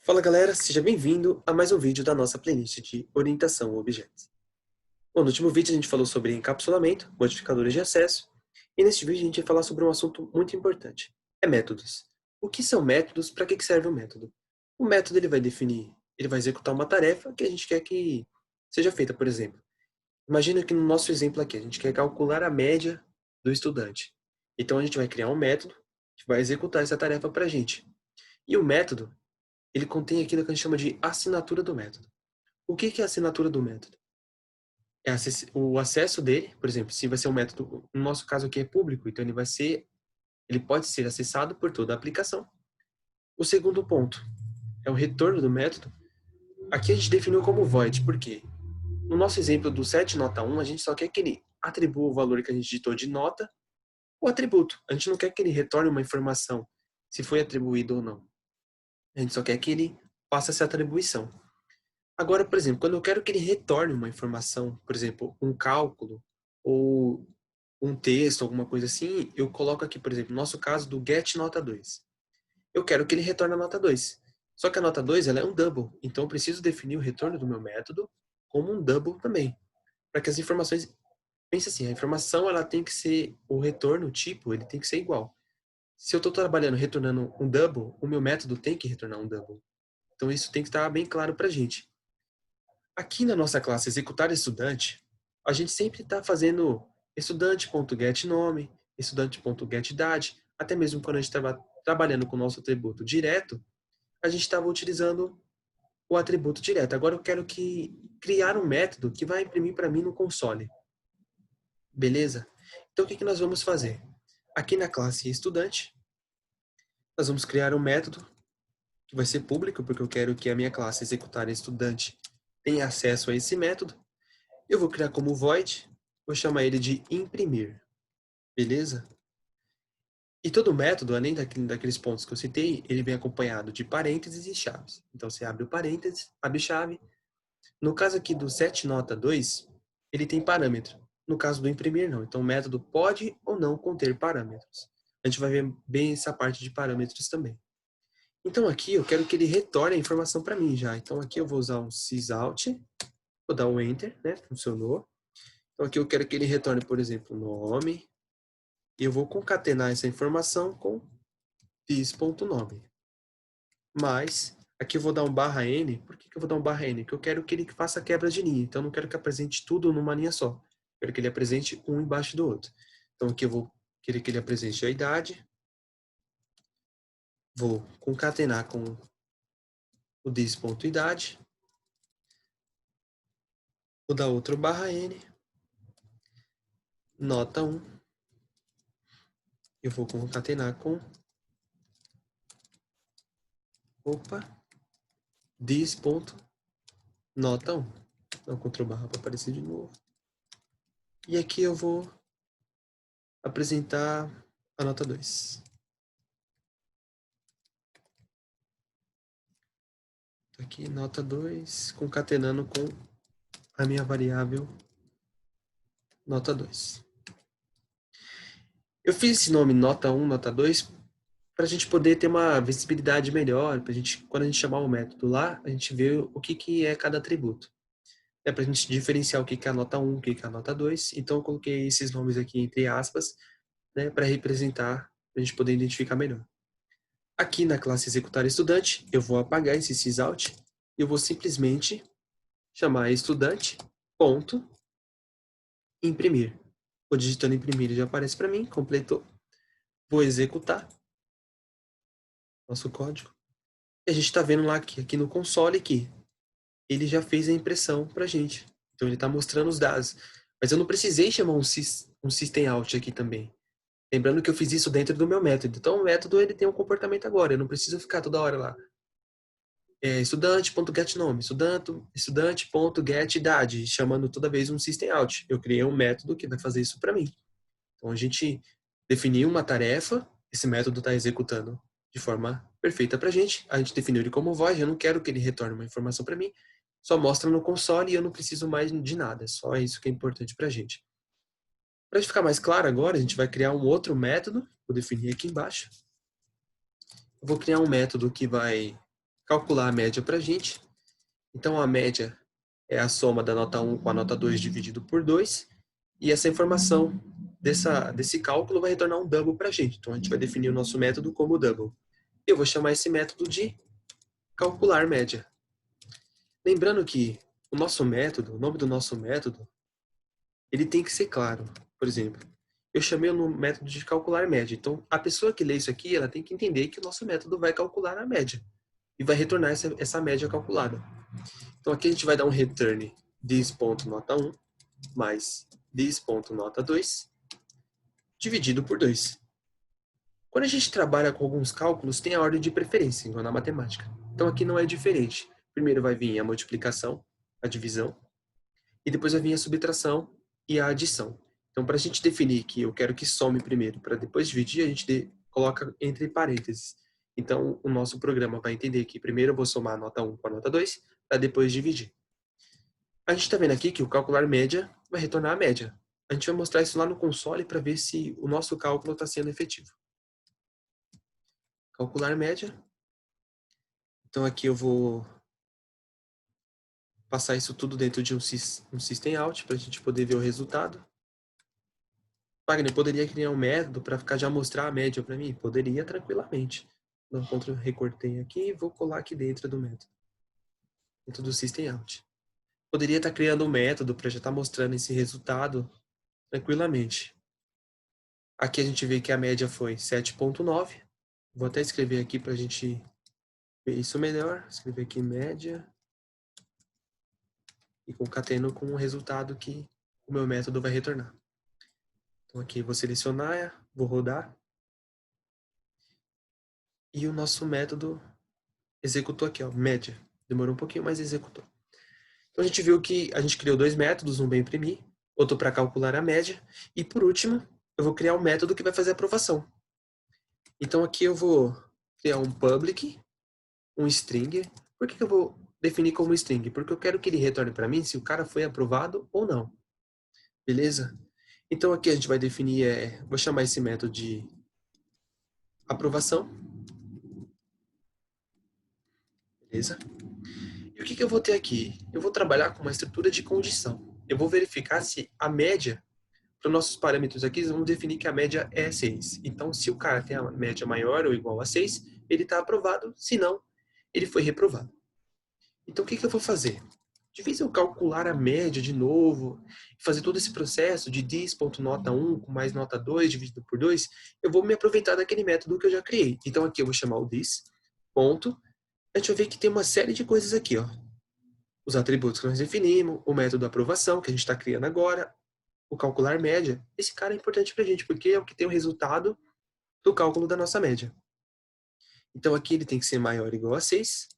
Fala galera, seja bem-vindo a mais um vídeo da nossa playlist de orientação a objetos. Bom, no último vídeo a gente falou sobre encapsulamento, modificadores de acesso, e neste vídeo a gente vai falar sobre um assunto muito importante, métodos. O que são métodos, para que serve um método? O método ele vai definir, ele vai executar uma tarefa que a gente quer que seja feita, por exemplo. Imagina que no nosso exemplo aqui, a gente quer calcular a média do estudante. Então a gente vai criar um método que vai executar essa tarefa para a gente. E o método, ele contém aquilo que a gente chama de assinatura do método. O que é a assinatura do método? É o acesso dele, por exemplo, se vai ser um método, no nosso caso aqui é público, então ele pode ser acessado por toda a aplicação. O segundo ponto é o retorno do método. Aqui a gente definiu como void, por quê? No nosso exemplo do set nota 1, a gente só quer que ele atribua o valor que a gente digitou de nota, o atributo. A gente não quer que ele retorne uma informação, se foi atribuído ou não. A gente só quer que ele faça essa atribuição. Agora, por exemplo, quando eu quero que ele retorne uma informação, por exemplo, um cálculo ou um texto, alguma coisa assim, eu coloco aqui, por exemplo, no nosso caso do get nota 2. Eu quero que ele retorne a nota 2. Só que a nota 2 ela é um double, então eu preciso definir o retorno do meu método como um double também, para que as informações, pense assim, a informação ela tem que ser, o retorno, o tipo, ele tem que ser igual. Se eu estou trabalhando retornando um double, o meu método tem que retornar um double. Então isso tem que estar bem claro para a gente. Aqui na nossa classe executar estudante, a gente sempre está fazendo estudante.getNome, estudante.getIdade, até mesmo quando a gente estava trabalhando com o nosso atributo direto, a gente estava utilizando o atributo direto. Agora eu quero criar um método que vai imprimir para mim no console. Beleza? Então o que nós vamos fazer? Aqui na classe estudante, nós vamos criar um método que vai ser público, porque eu quero que a minha classe executar estudante tenha acesso a esse método. Eu vou criar como void, vou chamar ele de imprimir, beleza? E todo método, além daqueles pontos que eu citei, ele vem acompanhado de parênteses e chaves. Então você abre o parênteses, abre chave. No caso aqui do setNota2, ele tem parâmetro. No caso do imprimir, não. Então o método pode ou não conter parâmetros. A gente vai ver bem essa parte de parâmetros também. Então aqui eu quero que ele retorne a informação para mim já. Então aqui eu vou usar um sysout, vou dar um enter, né? Funcionou. Então aqui eu quero que ele retorne, por exemplo, nome, e eu vou concatenar essa informação com this.nome. Mas, aqui eu vou dar um barra N. Por que eu vou dar um barra N? Porque eu quero que ele faça quebra de linha. Então eu não quero que apresente tudo numa linha só. Eu quero que ele apresente um embaixo do outro. Então aqui eu vou querer que ele apresente a idade. Vou concatenar com o this.idade. Vou dar outro barra N. Nota 1. Eu vou concatenar com this.nota 1. Dá um Ctrl barra para aparecer de novo. E aqui eu vou apresentar a nota 2. Aqui, nota 2, concatenando com a minha variável nota 2. Eu fiz esse nome nota 1, nota 2, para a gente poder ter uma visibilidade melhor, pra gente, quando a gente chamar o método lá, a gente vê o que é cada atributo. É para a gente diferenciar o que é a nota 1, o que é a nota 2. Então eu coloquei esses nomes aqui entre aspas, né, para representar, para a gente poder identificar melhor. Aqui na classe executar estudante, eu vou apagar esse sysout e eu vou simplesmente chamar estudante ponto imprimir. Vou digitando imprimir, ele já aparece para mim, completou. Vou executar nosso código. E a gente está vendo lá aqui no console que ele já fez a impressão para a gente. Então ele está mostrando os dados. Mas eu não precisei chamar um system out aqui também. Lembrando que eu fiz isso dentro do meu método. Então o método ele tem um comportamento agora. Eu não preciso ficar toda hora lá. Estudante.getNome, estudante.getIdade, chamando toda vez um system out. Eu criei um método que vai fazer isso para mim. Então a gente definiu uma tarefa, esse método está executando de forma perfeita para a gente definiu ele como void, eu não quero que ele retorne uma informação para mim, só mostra no console e eu não preciso mais de nada, é só isso que é importante para a gente. Para ficar mais claro agora, a gente vai criar um outro método, vou definir aqui embaixo. Eu vou criar um método que vai calcular a média para a gente. Então, a média é a soma da nota 1 com a nota 2 dividido por 2. E essa informação desse cálculo vai retornar um double para a gente. Então, a gente vai definir o nosso método como double. Eu vou chamar esse método de calcular média. Lembrando que o nosso método, o nome do nosso método, ele tem que ser claro. Por exemplo, eu chamei o método de calcular média. Então, a pessoa que lê isso aqui, ela tem que entender que o nosso método vai calcular a média. E vai retornar essa média calculada. Então, aqui a gente vai dar um return this.nota1 mais this.nota2 dividido por 2. Quando a gente trabalha com alguns cálculos, tem a ordem de preferência, igual na matemática. Então, aqui não é diferente. Primeiro vai vir a multiplicação, a divisão, e depois vai vir a subtração e a adição. Então, para a gente definir que eu quero que some primeiro, para depois dividir, a gente coloca entre parênteses. Então, o nosso programa vai entender que primeiro eu vou somar a nota 1 com a nota 2, para depois dividir. A gente está vendo aqui que o calcular média vai retornar a média. A gente vai mostrar isso lá no console para ver se o nosso cálculo está sendo efetivo. Calcular média. Então, aqui eu vou passar isso tudo dentro de um system out para a gente poder ver o resultado. Wagner, poderia criar um método para ficar já mostrar a média para mim? Poderia tranquilamente. Então, recortei aqui e vou colar aqui dentro do método. Dentro do system out. Poderia estar criando um método para já estar mostrando esse resultado tranquilamente. Aqui a gente vê que a média foi 7,9. Vou até escrever aqui para a gente ver isso melhor. Escrever aqui média. E concateno com o resultado que o meu método vai retornar. Então aqui vou selecionar, vou rodar. E o nosso método executou aqui, ó, média. Demorou um pouquinho, mas executou. Então a gente viu que a gente criou dois métodos, um para imprimir, outro para calcular a média. E por último, eu vou criar um método que vai fazer a aprovação. Então aqui eu vou criar um public, um string. Por que eu vou definir como string? Porque eu quero que ele retorne para mim se o cara foi aprovado ou não. Beleza? Então aqui a gente vai definir, vou chamar esse método de aprovação. Beleza? E o que eu vou ter aqui? Eu vou trabalhar com uma estrutura de condição. Eu vou verificar se a média, para os nossos parâmetros aqui, vamos definir que a média é 6. Então, se o cara tem a média maior ou igual a 6, ele está aprovado. Se não, ele foi reprovado. Então, o que eu vou fazer? De vez eu calcular a média de novo, fazer todo esse processo de this.nota1 com mais nota 2 dividido por 2, eu vou me aproveitar daquele método que eu já criei. Então, aqui eu vou chamar o this, ponto. A gente vai ver que tem uma série de coisas aqui, ó. Os atributos que nós definimos, o método de aprovação que a gente está criando agora, o calcular média. Esse cara é importante para a gente, porque é o que tem o resultado do cálculo da nossa média. Então, aqui ele tem que ser maior ou igual a 6.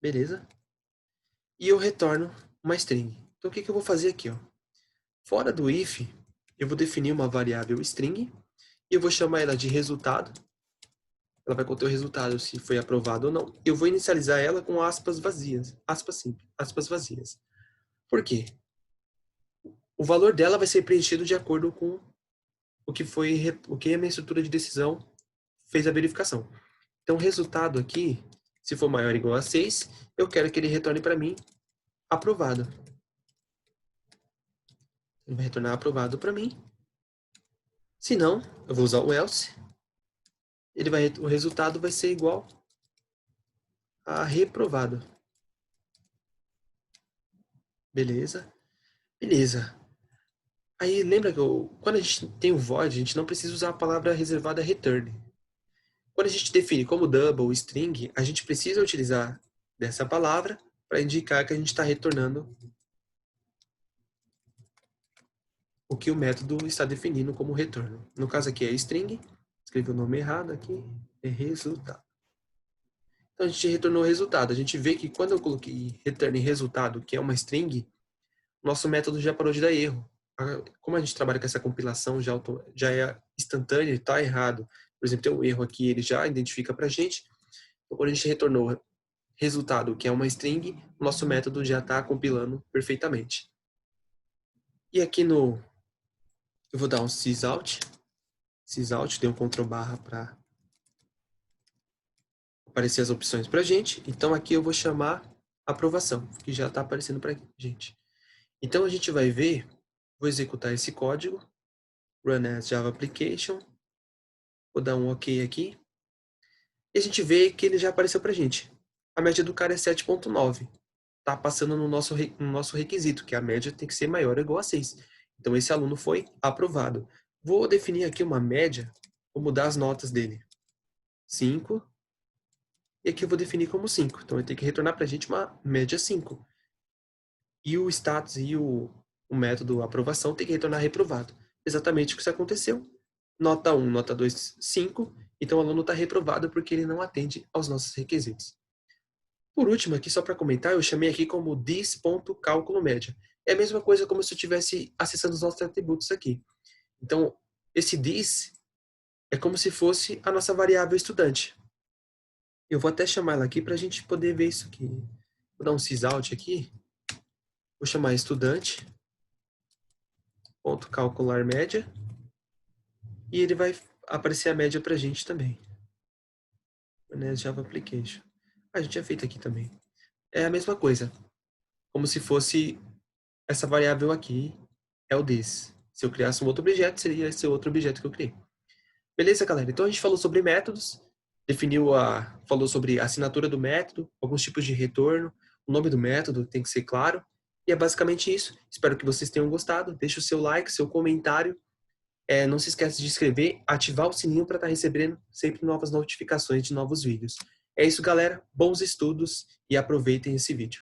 Beleza? E eu retorno uma string. Então, o que eu vou fazer aqui? Ó? Fora do if, eu vou definir uma variável string e eu vou chamar ela de resultado. Ela vai conter o resultado se foi aprovado ou não. Eu vou inicializar ela com aspas vazias. Aspas simples, aspas vazias. Por quê? O valor dela vai ser preenchido de acordo com o que a minha estrutura de decisão fez a verificação. Então, o resultado aqui, se for maior ou igual a 6, eu quero que ele retorne para mim aprovado. Ele vai retornar aprovado para mim. Se não, eu vou usar o else. O resultado vai ser igual a reprovado. Beleza? Beleza. Aí lembra que quando a gente tem o void, a gente não precisa usar a palavra reservada return. Quando a gente define como double, string, a gente precisa utilizar dessa palavra para indicar que a gente está retornando o que o método está definindo como retorno. No caso aqui é string, escrevi o nome errado aqui, é resultado. Então a gente retornou o resultado. A gente vê que quando eu coloquei return resultado, que é uma string, nosso método já parou de dar erro. Como a gente trabalha com essa compilação já é instantânea, está errado. Por exemplo, tem um erro aqui, ele já identifica para a gente. Então, quando a gente retornou resultado, que é uma string, o nosso método já está compilando perfeitamente. E aqui eu vou dar um sysout. Sysout, dei um Ctrl barra para aparecer as opções para a gente. Então, aqui eu vou chamar aprovação, que já está aparecendo para a gente. Então, a gente vai ver, vou executar esse código, run as Java Application, vou dar um OK aqui, e a gente vê que ele já apareceu para a gente. A média do cara é 7,9. Está passando no nosso requisito, que a média tem que ser maior ou igual a 6. Então, esse aluno foi aprovado. Vou definir aqui uma média, vou mudar as notas dele. 5. E aqui eu vou definir como 5. Então, ele tem que retornar para a gente uma média 5. E o status e o método aprovação tem que retornar reprovado. Exatamente o que isso aconteceu. Nota 1, nota 2, 5. Então, o aluno está reprovado porque ele não atende aos nossos requisitos. Por último, aqui só para comentar, eu chamei aqui como this.cálculo-média. É a mesma coisa como se eu estivesse acessando os nossos atributos aqui. Então, esse this é como se fosse a nossa variável estudante. Eu vou até chamar ela aqui para a gente poder ver isso aqui. Vou dar um sysout aqui. Vou chamar estudante. Ponto calcular média. E ele vai aparecer a média para a gente também. Né, Java Application. A gente tinha feito aqui também. É a mesma coisa. Como se fosse essa variável aqui é o this. Se eu criasse um outro objeto, seria esse outro objeto que eu criei. Beleza, galera? Então a gente falou sobre métodos, falou sobre a assinatura do método, alguns tipos de retorno, o nome do método tem que ser claro. E é basicamente isso. Espero que vocês tenham gostado. Deixe o seu like, seu comentário. Não se esqueça de inscrever, ativar o sininho para estar recebendo sempre novas notificações de novos vídeos. É isso, galera. Bons estudos e aproveitem esse vídeo.